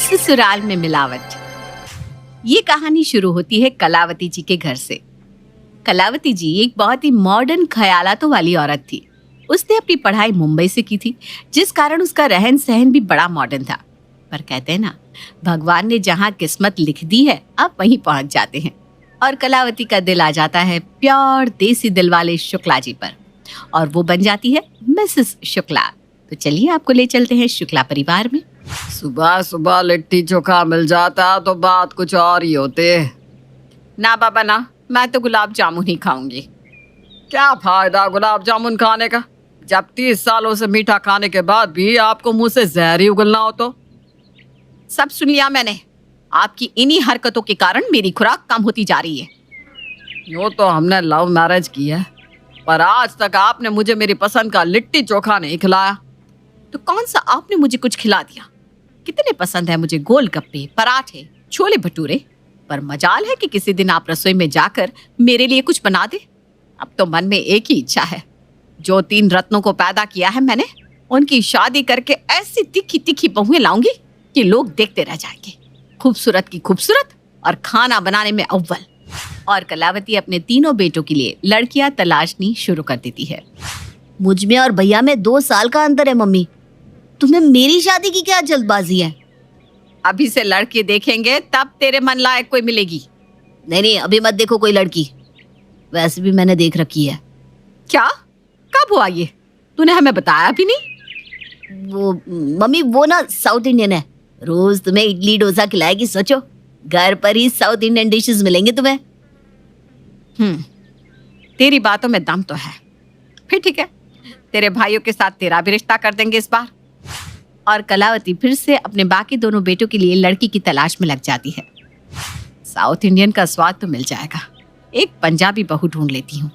ससुराल में मिलावट। ये कहानी शुरू होती है कलावती जी के घर से। कलावती जी एक बहुत ही मॉडर्न ख्यालातों वाली औरत थी। उसने अपनी पढ़ाई मुंबई से की थी, जिस कारण उसका रहन सहन भी बड़ा मॉडर्न था। पर कहते हैं ना, भगवान ने जहाँ किस्मत लिख दी है आप वहीं पहुंच जाते हैं। और कलावती का दिल आ जाता है प्योर देसी दिल वाले शुक्ला जी पर, और वो बन जाती है मिसेस शुक्ला। तो चलिए आपको ले चलते हैं शुक्ला परिवार में। सुबह सुबह लिट्टी चोखा मिल जाता तो बात कुछ और ही होते। ना बाबा ना, मैं तो गुलाब जामुन ही खाऊंगी। क्या फायदा गुलाब जामुन खाने का, जब 30 सालों से मीठा खाने के बाद भी आपको मुंह से जहर ही उगलना हो तो। सब सुन लिया मैंने। आपकी इन्हीं हरकतों के कारण मेरी खुराक कम होती जा रही है। यूँ तो हमने लव मैरिज की है, पर आज तक आपने मुझे मेरी पसंद का लिट्टी चोखा नहीं खिलाया। तो कौन सा आपने मुझे कुछ खिला दिया? कितने पसंद है मुझे गोलगप्पे, पराठे, छोले भटूरे। पर मजाल है कि किसी दिन आप रसोई में जाकर मेरे लिए कुछ बना दे। अब तो मन में एक ही इच्छा है, जो 3 रत्नों को पैदा किया है मैंने, उनकी शादी करके ऐसी तिखी तिखी बहुएं लाऊंगी कि लोग देखते रह जाएंगे। खूबसूरत की खूबसूरत और खाना बनाने में अव्वल। और कलावती अपने तीनों बेटों के लिए लड़कियां तलाशनी शुरू कर देती है। मुझ में और भैया में 2 साल का अंतर है मम्मी। तुम्हें मेरी शादी की क्या जल्दबाजी है? अभी से लड़के देखेंगे तब तेरे मन लायक कोई मिलेगी। नहीं, अभी मत देखो कोई लड़की। वैसे भी मैंने देख रखी है। क्या? कब हुआ ये? तूने हमें बताया भी नहीं। वो मम्मी, वो ना साउथ इंडियन है। रोज तुम्हें इडली डोसा खिलाएगी। सोचो, घर पर ही साउथ इंडियन डिशेस मिलेंगे तुम्हें। तेरी बातों में दम तो है। फिर ठीक है, तेरे भाइयों के साथ तेरा भी रिश्ता कर देंगे इस बार। और कलावती फिर से अपने बाकी दोनों बेटों के लिए लड़की की तलाश में लग जाती है। साउथ इंडियन का स्वाद तो मिल जाएगा, एक पंजाबी बहू ढूंढ लेती हूँ।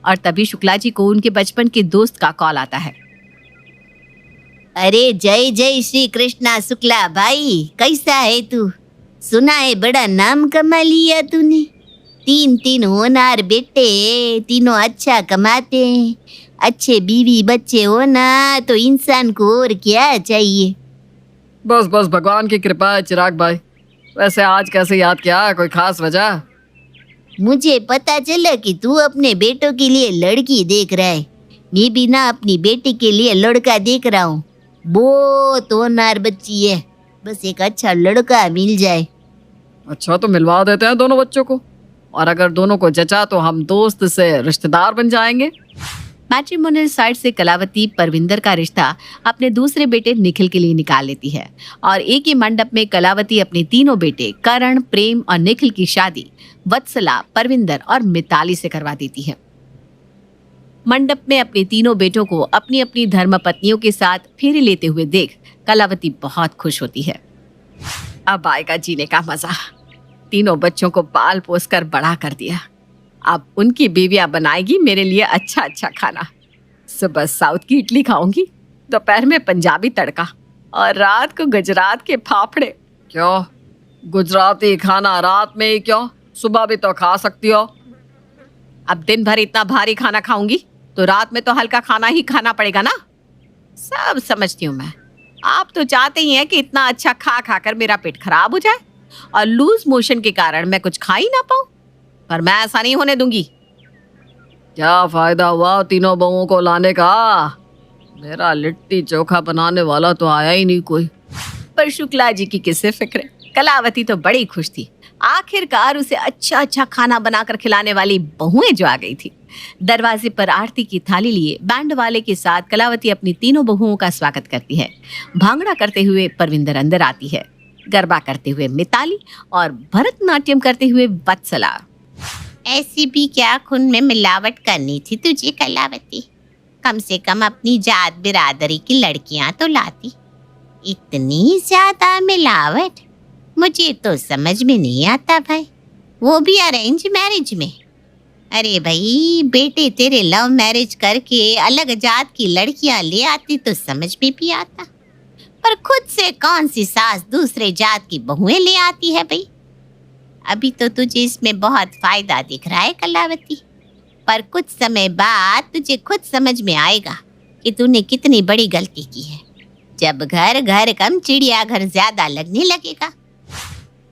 और तभी शुक्ला जी को उनके बचपन के दोस्त का कॉल आता है। अरे जय जय श्री कृष्णा शुक्ला भाई, कैसा है तू? सुना है बड़ा नाम कमा लिया तूने। 3 होनहार बेटे, तीनों अच्छा कमाते हैं। अच्छे बीवी बच्चे हो ना तो इंसान को और क्या चाहिए। बस बस भगवान की कृपा है चिराग भाई। वैसे आज कैसे याद किया, कोई खास वजह? मुझे पता चला कि तू अपने बेटों के लिए लड़की देख रहा है। मैं भी ना अपनी बेटी के लिए लड़का देख रहा हूँ। बहुत होनहार बच्ची है, बस एक अच्छा लड़का मिल जाए। अच्छा, तो मिलवा देते हैं दोनों बच्चों को, और अगर दोनों को जचा तो हम दोस्त से रिश्तेदार बन जाएंगे। मैट्रिमोनियल साइड से कलावती परविंदर का रिश्ता अपने दूसरे बेटे निखिल के लिए निकाल लेती है, और एक ही मंडप में कलावती अपने तीनों बेटे करण, प्रेम और निखिल की शादी वत्सला, परविंदर और मिताली से करवा देती है। मंडप में अपने तीनों बेटों को अपनी अपनी धर्मपत्नियों के साथ फेरे लेते हुए देख कलावती बहुत खुश होती है। अब आएगा जीने का मजा। तीनों बच्चों को पाल पोस कर बड़ा कर दिया, अब उनकी बीवियां बनाएगी मेरे लिए अच्छा अच्छा खाना। सुबह साउथ की इडली खाऊंगी, दोपहर में पंजाबी तड़का, और रात को गुजरात के फाफड़े। क्यों गुजराती खाना रात में ही क्यों? सुबह भी तो खा सकती हो। अब दिन भर इतना भारी खाना खाऊंगी तो रात में तो हल्का खाना ही खाना पड़ेगा ना। सब समझती हूँ मैं। आप तो चाहते ही हैं कि इतना अच्छा खा खा कर मेरा पेट खराब हो जाए और लूज मोशन के कारण मैं कुछ खा ही ना पाऊं, पर मैं ऐसा नहीं होने दूंगी। क्या फायदा हुआ तीनों बहुओं को लाने का? मेरा लिट्टी चोखा बनाने वाला तो आया ही नहीं कोई। पर शुक्ला जी की किससे फिक्र? कलावती तो बड़ी खुश थी, आखिरकार उसे अच्छा अच्छा खाना बनाकर खिलाने वाली बहुएं जो आ गई थी। दरवाजे पर आरती की थाली लिए बैंड वाले के साथ कलावती अपनी तीनों बहुओं का स्वागत करती है। भांगड़ा करते हुए परविंदर अंदर आती है, गरबा करते हुए मिताली और भरतनाट्यम करते हुए वत्सला। ऐसी भी क्या खून में मिलावट करनी थी तुझे कलावती? कम से कम अपनी जात बिरादरी की लड़कियां तो लाती। इतनी ज्यादा मिलावट मुझे तो समझ में नहीं आता भाई, वो भी अरेंज मैरिज में। अरे भाई बेटे तेरे लव मैरिज करके अलग जात की लड़कियां ले आती तो समझ में भी आता, पर खुद से कौन सी सास दूसरे जात की बहुएं ले आती है भाई। अभी तो तुझे इसमें बहुत फायदा दिख रहा है कलावती, पर कुछ समय बाद तुझे खुद समझ में आएगा कि तूने कितनी बड़ी गलती की है। जब घर घर कम चिड़िया घर ज्यादा लगने लगेगा।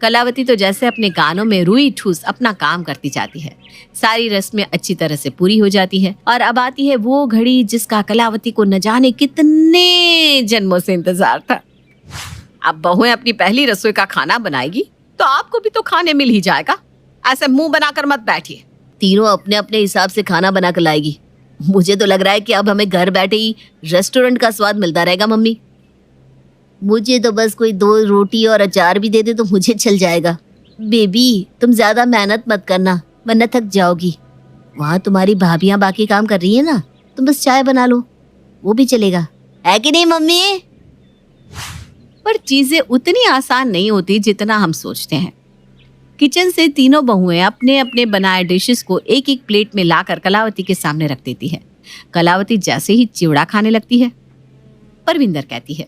कलावती तो जैसे अपने कानों में रुई ठूस अपना काम करती जाती है। सारी रस्में अच्छी तरह से पूरी हो जाती है और अब आती है वो घड़ी जिसका कलावती को न जाने कितने जन्मों से इंतजार था। अब बहुएं अपनी पहली रसोई का खाना बनाएगी तो आपको भी तो खाने मिल ही जाएगा। ऐसे मुंह बनाकर मत बैठिए। तीनों अपने अपने हिसाब से खाना बना कर लाएगी। मुझे तो लग रहा है कि अब हमें घर बैठे ही रेस्टोरेंट का स्वाद मिलता रहेगा मम्मी। मुझे तो बस कोई 2 रोटी और अचार भी दे दे तो मुझे चल जाएगा। बेबी तुम ज्यादा मेहनत मत करना वरना थक जाओगी। वहाँ तुम्हारी भाभियाँ बाकी काम कर रही है ना, तुम बस चाय बना लो, वो भी चलेगा, है कि नहीं मम्मी? पर चीजें उतनी आसान नहीं होती जितना हम सोचते हैं। किचन से तीनों बहुएं अपने अपने बनाए डिशेस को एक एक प्लेट में लाकर कलावती के सामने रख देती है। कलावती जैसे ही चिवड़ा खाने लगती है, परविंदर कहती है,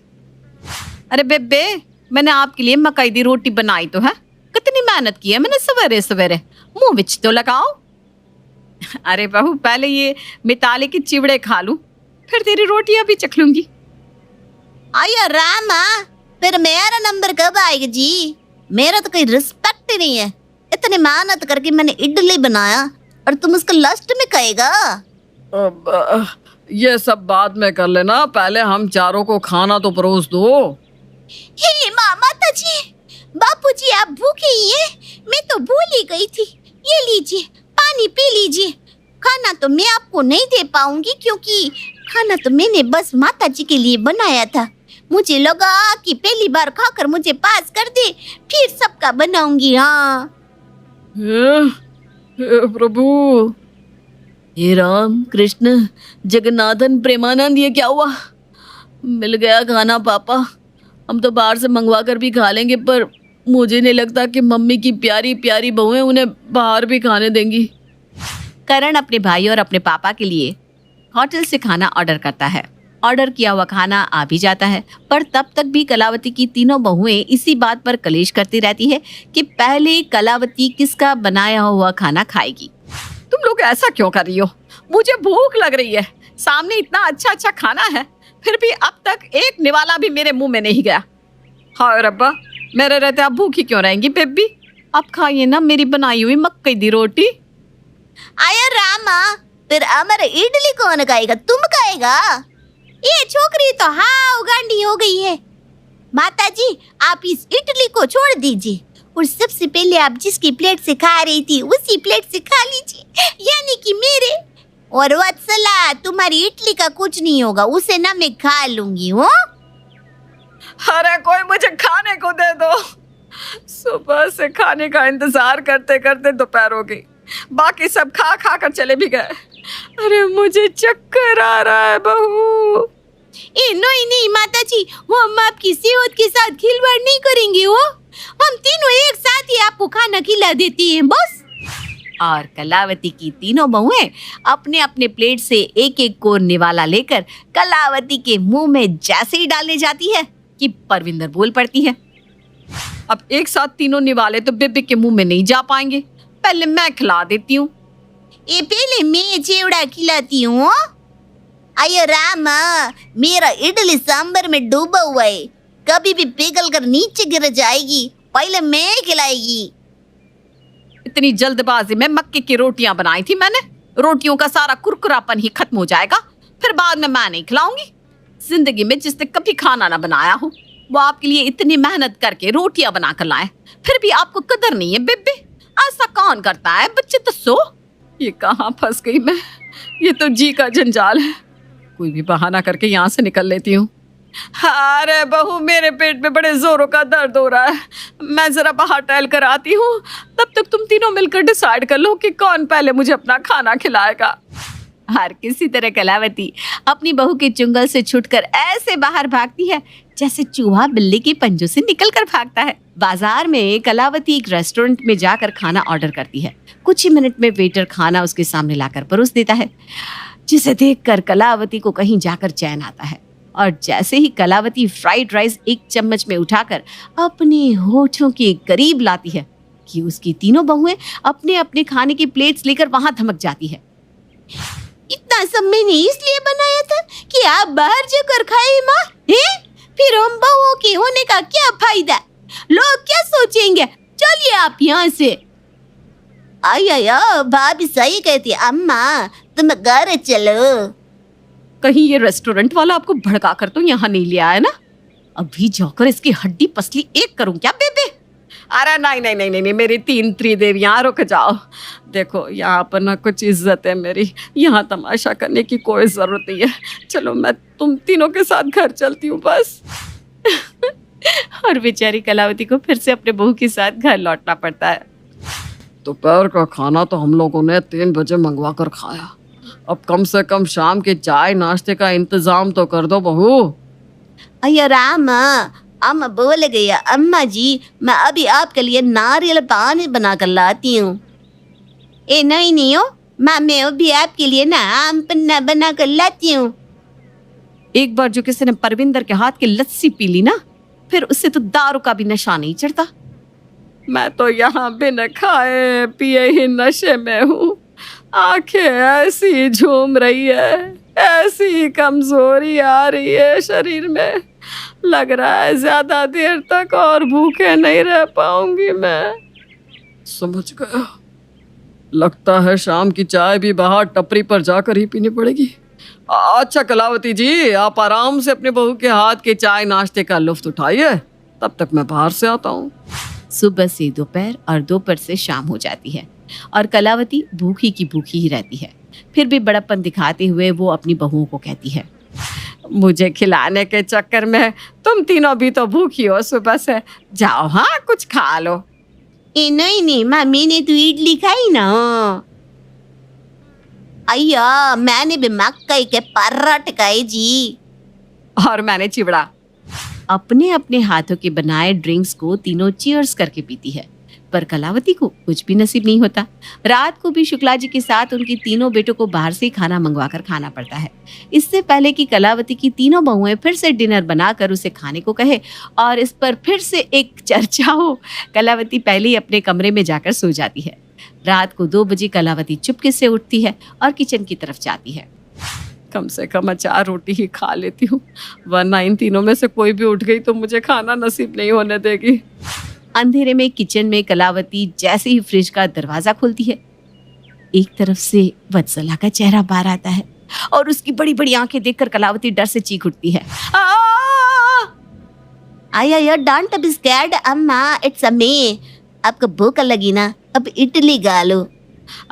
अरे बेबे मैंने आपके लिए मकई दी रोटी बनाई तो है, कितनी मेहनत की है मैंने सवेरे सवेरे, मुंह विच तो लगाओ। अरे बहू पहले ये मिताले के चिवड़े खा लूं फिर तेरी रोटियां भी चख लूंगी। आया रामा, फिर मेरा नंबर कब आएगा जी? मेरा तो कोई रिस्पेक्ट ही नहीं है। इतनी मेहनत करके मैंने इडली बनाया और तुम उसको लास्ट में कहेगा। अब ये सब बाद में कर लेना, पहले हम चारों को खाना तो परोस दो। हे माता जी, बापूजी आप भूखे ही हैं? मैं तो भूल ही गई थी। ये लीजिए पानी पी लीजिए। खाना तो मैं आपको नहीं दे पाऊंगी क्योंकि खाना तो मैंने बस माता जी के लिए बनाया था। मुझे लगा कि पहली बार खाकर मुझे पास कर दे, फिर सबका बनाऊंगी। हाँ हे प्रभु, हे राम कृष्ण जगन्नाथन प्रेमानंद, ये क्या हुआ? मिल गया खाना पापा। हम तो बाहर से मंगवा कर भी खा लेंगे, पर मुझे नहीं लगता कि मम्मी की प्यारी प्यारी बहुएं उन्हें बाहर भी खाने देंगी। करण अपने भाई और अपने पापा के लिए होटल से खाना ऑर्डर करता है। ऑर्डर किया हुआ खाना आ भी जाता है, पर तब तक भी कलावती की तीनों बहुएं इसी बात पर कलेश करती रहती है कि पहले कलावती किसका बनाया हुआ खाना खाएगी। तुम लोग ऐसा क्यों कर रही हो? मुझे भूख लग रही है, सामने इतना अच्छा अच्छा खाना है, फिर भी अब तक एक निवाला भी मेरे मुंह में नहीं गया। हाय रब्बा, मेरे रहते आप भूखी क्यों रहेंगी बेबी? आप खाइए ना मेरी बनाई हुई मक्कई दी रोटी। आया रामा, फिर हमारे इडली कौन खाएगा? तुम खाएगा? ये छोकरी तो हाँ उगांडी हो गई है। माता जी आप इस इडली को छोड़ दीजिए और सबसे पहले आप जिसकी प्लेट से खा रही थी उसी प्लेट से खा लीजिए, यानी कि मेरे। और वत्सला तुम्हारी इडली का कुछ नहीं होगा, उसे ना मैं खा लूंगी। हो अरे कोई मुझे खाने को दे दो। सुबह से खाने का इंतजार करते करते दोपहर हो गई, बाकी सब खा खा कर चले भी गए। अरे मुझे चक्कर आ रहा है बहू। नहीं माता जी, वो हम आपकी सेहत के साथ खिलवाड़ नहीं करेंगे। हो हम तीनों एक साथ ही आपको खाना खिला देती हैं बस। और कलावती की तीनों बहुएं अपने अपने प्लेट से एक एक कोर निवाला लेकर कलावती के मुंह में जैसे ही डालने जाती है कि परविंदर बोल पड़ती है, अब एक साथ तीनों निवाले तो बेबे के मुंह में नहीं जा पाएंगे, पहले मैं खिला देती हूँ। ये पहले मैं चिवड़ा खिलाती हूँ। आया रामा, मेरा इडली सांबर में डूबा हुआ है, कभी भी पिघल कर नीचे गिर जाएगी, पहले मैं खिलाएगी। इतनी जल्दबाजी में मक्के की रोटियां बनाई थी मैंने, रोटियों का सारा कुरकुरापन ही खत्म हो जाएगा, फिर बाद में मैं नहीं खिलाऊंगी। जिंदगी में जिसने कभी खाना ना बनाया हो वो आपके लिए इतनी मेहनत करके रोटियां बना कर लाए, फिर भी आपको कदर नहीं है बेबे। ऐसा कौन करता है? बच्चे तो सो। ये कहाँ फंस गई मैं, ये तो जी का जंजाल है। कोई भी बहाना करके यहाँ से निकल लेती हूँ। अरे बहू, मेरे पेट में बड़े जोरों का दर्द हो रहा है, मैं जरा बाहर टहल कर आती हूँ, तब तक तुम तीनों मिलकर डिसाइड कर लो कि कौन पहले मुझे अपना खाना खिलाएगा। हर किसी तरह कलावती अपनी बहू के चुंगल से छूटकर ऐसे बाहर भागती है जैसे चूहा बिल्ली के पंजों से निकलकर भागता है। बाजार में कलावती एक रेस्टोरेंट में जाकर खाना ऑर्डर करती है। कुछ ही मिनट में वेटर खाना उसके सामने लाकर परोस देता है, जिसे देखकर कलावती को कहीं जाकर चैन आता है। और जैसे ही कलावती फ्राइड राइस एक चम्मच में उठाकर अपने होठों के करीब लाती है कि उसकी तीनों बहुएं अपने अपने खाने की प्लेट्स लेकर वहां धमक जाती है। इतना सब मैंने इसलिए बनाया था कि आप बाहर जाकर खाए माँ। फिर हम बहुओं के होने का क्या फायदा? लोग क्या सोचेंगे? चलिए आप यहाँ से। आया भाभी सही कहती है, अम्मा तुम घर चलो। कहीं ये रेस्टोरेंट वाला आपको भड़का कर तो यहाँ नहीं ले आया ना? अभी जाकर इसकी हड्डी पसली एक करूं क्या बेबे? अरे नहीं नहीं नहीं नहीं, मेरी 3 त्रिदेवियां, रुक जाओ। देखो यहाँ पर ना कुछ इज्जत है मेरी, यहाँ तमाशा करने की कोई जरूरत नहीं है। चलो मैं तुम तीनों के साथ घर चलती हूँ बस। और बेचारी कलावती को फिर से अपने बहू के साथ घर लौटना पड़ता है। दोपहर का खाना तो हम लोगों ने 3 बजे मंगवा कर खाया, अब कम से कम शाम के चाय नाश्ते का इंतजाम तो कर दो बहू। अया राम, अम्मा बोल गया। अम्मा जी मैं अभी आपके लिए नारियल पानी बना कर लाती हूँ। ए नहीं हो माँ, मैं अभी आपके लिए ना आम पन्ना बना कर लाती हूँ। एक बार जो किसी ने परविंदर के हाथ की लस्सी पी ली ना, फिर उससे तो दारू का भी नशा नहीं चढ़ता। मैं तो यहाँ बिना खाए पिए ही नशे में हूँ। आंखें ऐसी झूम रही है, ऐसी कमजोरी आ रही है शरीर में, लग रहा है ज्यादा देर तक और भूखे नहीं रह पाऊंगी मैं। समझ गया, लगता है शाम की चाय भी बाहर टपरी पर जाकर ही पीनी पड़ेगी। अच्छा कलावती जी, आप आराम से अपने बहू के हाथ के चाय नाश्ते का लुत्फ उठाइए, तब तक मैं बाहर से आता हूँ। सुबह से दोपहर और दोपहर से शाम हो जाती है और कलावती भूखी की भूखी ही रहती है। फिर भी बड़प्पन दिखाते हुए वो अपनी बहुओं को कहती है, मुझे खिलाने के चक्कर में तुम तीनों भी तो भूखी हो सुबह से, जाओ हाँ कुछ खा लो। ए नहीं माँ, मैंने तो इडली खाई ना। अय्या मैंने भी मकई के पराठे खाए जी। और मैंने चिवड़ा। अपने अपने हाथों के बनाए ड्रिंक्स को तीनों चीयर्स करके पीती है, पर कलावती को कुछ भी नसीब नहीं होता। रात को भी शुक्ला जी के साथ उनकी तीनों बेटों को बाहर से खाना मंगवाकर खाना पड़ता है। इससे पहले कि कलावती की तीनों बहुएं फिर से डिनर बनाकर उसे खाने को कहे और इस पर फिर से एक चर्चा हो, कलावती पहले ही अपने कमरे में जाकर सो जाती है। रात को 2 बजे कलावती चुपके से उठती है और किचन की तरफ जाती है। कम से कम 4 रोटी ही खा लेती हूँ, वरना इन तीनों में से कोई भी उठ गई तो मुझे खाना नसीब नहीं होने देगी। अंधेरे में किचन में कलावती जैसे ही फ्रिज का दरवाजा खोलती है, एक तरफ से वत्सला का चेहरा बाहर आता है और उसकी बड़ी बड़ी आंखें देखकर कलावती डर से चीख उठती है। आया डोंट बी स्कैर्ड अम्मा, इट्स मी। आपको भूख लगी ना, अब इडली गा लो।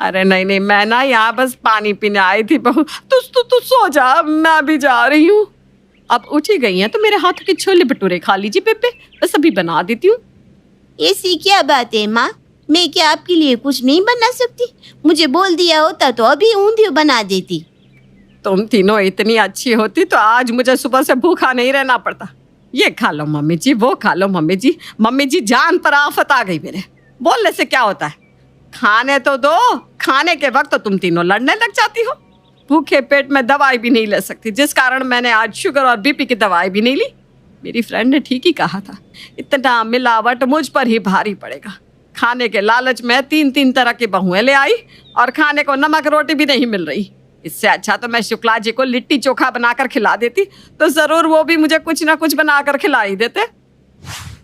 अरे नहीं मैं ना यहाँ बस पानी पीने आई थी बहू, तू सो जा, मैं भी जा रही हूँ। अब उठ ही गई हैं तो मेरे हाथ के छोले भटूरे खा लीजिए बेबे, बस अभी बना देती हूँ। ऐसी क्या बात है माँ, मैं क्या आपके लिए कुछ नहीं बना सकती? मुझे बोल दिया होता तो अभी ऊंधियो बना देती। तुम तीनों इतनी अच्छी होती तो आज मुझे सुबह से भूखा नहीं रहना पड़ता। ये खा लो मम्मी जी, वो खा लो मम्मी जी। मम्मी जी जान पर आफत आ गई मेरे, बोलने से क्या होता है, खाने तो दो। खाने के वक्त तो तुम तीनों लड़ने लग जाती हो। भूखे पेट में दवाई भी नहीं ले सकती, जिस कारण मैंने आज शुगर और बीपी की दवाई भी नहीं ली। मेरी फ्रेंड ने ठीक ही कहा था, इतना मिलावट मुझ पर ही भारी पड़ेगा। खाने के लालच में 3 तरह की बहुएं ले आई और खाने को नमक रोटी भी नहीं मिल रही। इससे अच्छा तो मैं शुक्ला जी को लिट्टी चोखा बनाकर खिला देती, तो जरूर वो भी मुझे कुछ ना कुछ बनाकर खिला ही देते।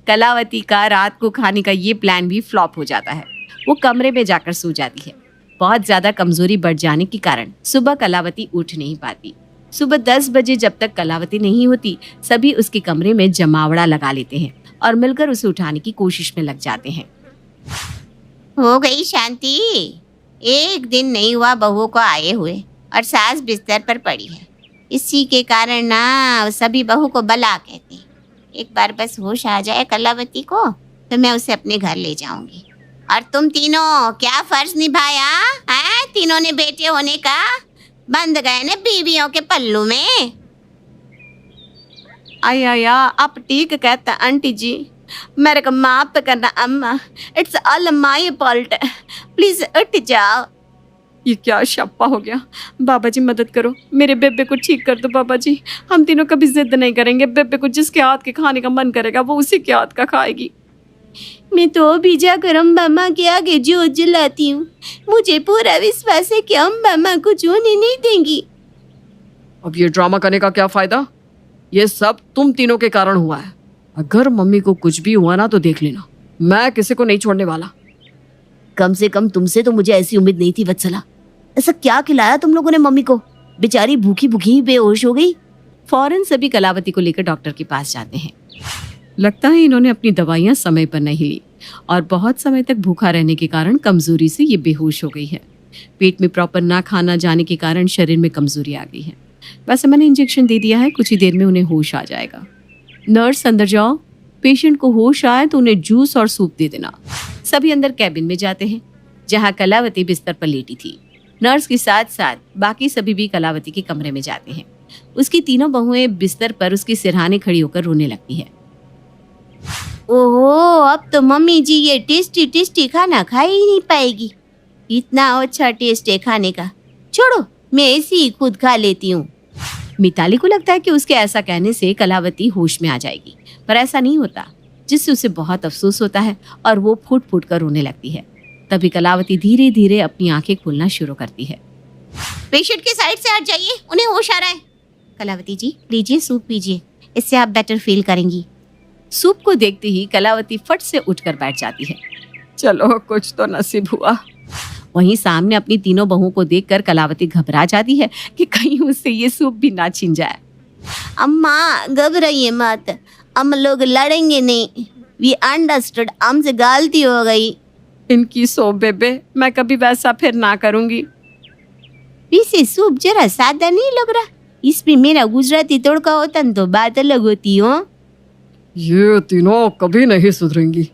कलावती का रात को खाने का ये प्लान भी फ्लॉप हो जाता है। वो कमरे में जाकर सो जाती है। बहुत ज्यादा कमजोरी बढ़ जाने के कारण सुबह कलावती उठ नहीं पाती। सुबह 10 बजे जब तक कलावती नहीं होती, सभी उसके कमरे में जमावड़ा लगा लेते हैं और मिलकर उसे उठाने की कोशिश में लग जाते हैं। हो गई शांति, एक दिन नहीं हुआ बहू को आए हुए और सास बिस्तर पर पड़ी है। इसी के कारण ना सभी बहू को बला कहते हैं। एक बार बस होश आ जाए कलावती को तो मैं उसे अपने घर ले जाऊंगी। और तुम तीनों क्या फर्ज निभाया है? तीनों ने बेटे होने का, बंद गए ने बीवियों के पल्लू में। आया आप ठीक कहता आंटी जी, मेरे को माफ करना अम्मा, it's all my fault, please उठ जाओ। ये क्या शप्पा हो गया? बाबा जी मदद करो, मेरे बेबे को ठीक कर दो बाबा जी। हम तीनों कभी जिद नहीं करेंगे, बेबे को जिसके हाथ के खाने का मन करेगा वो उसी के हाथ का खाएगी। मैं तो अभी जाकर अम्बा माँ के आगे जोत जलाती हूँ। मुझे पूरा विश्वास है कि अम्बा माँ कुछ होने नहीं देंगी। अब ये ड्रामा करने का क्या फायदा? ये सब तुम तीनों के कारण हुआ है। अगर मम्मी को कुछ भी हुआ ना तो देख लेना, मैं किसी को नहीं छोड़ने वाला। कम से कम तुमसे तो मुझे ऐसी उम्मीद नहीं थी वत्सला। ऐसा क्या खिलाया तुम लोगों ने मम्मी को? बेचारी भूखी भूखी ही बेहोश हो गई। फौरन सभी कलावती को लेकर डॉक्टर के पास जाते हैं। लगता है इन्होंने अपनी दवाइयां समय पर नहीं ली और बहुत समय तक भूखा रहने के कारण कमजोरी से ये बेहोश हो गई है। पेट में प्रॉपर ना खाना जाने के कारण शरीर में कमजोरी आ गई है। वैसे मैंने इंजेक्शन दे दिया है, कुछ ही देर में उन्हें होश आ जाएगा। नर्स अंदर जाओ, पेशेंट को होश आए तो उन्हें जूस और सूप दे देना। सभी अंदर कैबिन में जाते हैं जहां कलावती बिस्तर पर लेटी थी। नर्स के साथ साथ बाकी सभी भी कलावती के कमरे में जाते हैं। उसकी तीनों बहुएं बिस्तर पर उसके सिरहाने खड़ी होकर रोने लगती है। ओहो, अब तो मम्मी जी ये टेस्टी टेस्टी खाना खा ही नहीं पाएगी। इतना अच्छा टेस्ट है खाने का। छोड़ो, मैं ऐसे ही खुद खा लेती हूँ। मिताली को लगता है कि उसके ऐसा कहने से कलावती होश में आ जाएगी, पर ऐसा नहीं होता, जिससे उसे बहुत अफसोस होता है और वो फूट फूट कर रोने लगती है। तभी कलावती धीरे धीरे अपनी आंखें खोलना शुरू करती है। पेशेंट के साइड से हट जाइए, उन्हें होश आ रहा है। कलावती जी लीजिए सूप पीजिए, इससे आप बेटर फील करेंगी। सूप को देखते ही कलावती फट से उठकर बैठ जाती है। चलो कुछ तो नसीब हुआ। वहीं सामने अपनी तीनों बहुओं को देखकर कलावती घबरा जाती है कि कहीं उससे ये सूप भी ना छीन जाए। अम्मा घबराइए मत, हम लोग लड़ेंगे नहीं। वी अंडरस्टूड, हमसे गलती हो गई। इनकी सो बेबे, मैं कभी वैसा फिर ना करूंगी। वैसे सूप जरा सादा नहीं लग रहा। इसमें मेरा गुजराती तड़का होता न तो बात अलग होती हो। ये तीनों कभी नहीं सुधरेंगी।